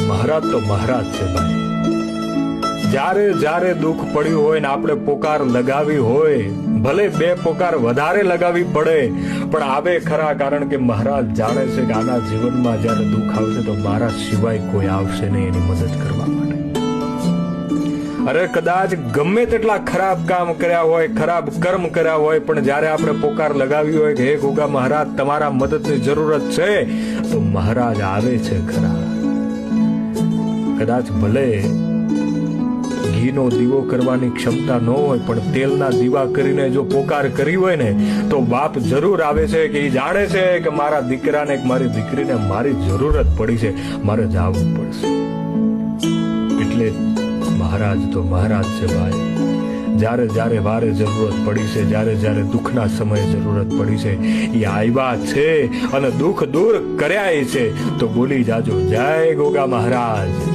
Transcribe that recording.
મહારાજ તો મહારાજ છે ભાઈ. જ્યારે જ્યારે દુઃખ પડ્યું હોય ને આપણે પોકાર લગાવી હોય, ભલે 2 પોકાર વધારે લગાવી પડે પણ આવે ખરા, કારણ કે મહારાજ જાણે છે કે આના જીવનમાં જ્યારે દુઃખ આવશે તો મારા સિવાય કોઈ આવશે નહીં એની મદદ કરવા માટે. અરે કદાચ ગમે તેટલા ખરાબ કામ કર્યા હોય, ખરાબ કર્મ કર્યા હોય, પણ જ્યારે આપણે પોકાર લગાવી હોય કે હે ગોગા મહારાજ તમારા મદદની જરૂરત છે, તો મહારાજ આવે છે ખરા. કદાચ ભલે ઘીનો દીવો કરવાની ક્ષમતા ન હોય પણ તેલના દીવા કરીને જો પોકાર કરી હોય ને તો બાપ જરૂર આવે છે કે એ જાણે છે કે મારા દીકરાને મારી દીકરીને મારી જરૂરત પડી છે, મારે જવું પડશે. એટલે મહારાજ તો મહારાજ છે ભાઈ. જ્યારે જ્યારે વારે જરૂરત પડી છે, જ્યારે જ્યારે દુઃખના સમયે જરૂરત પડી છે, એ આવ્યા છે અને દુઃખ દૂર કર્યા છે. તો બોલી જાજો જય ગોગા મહારાજ.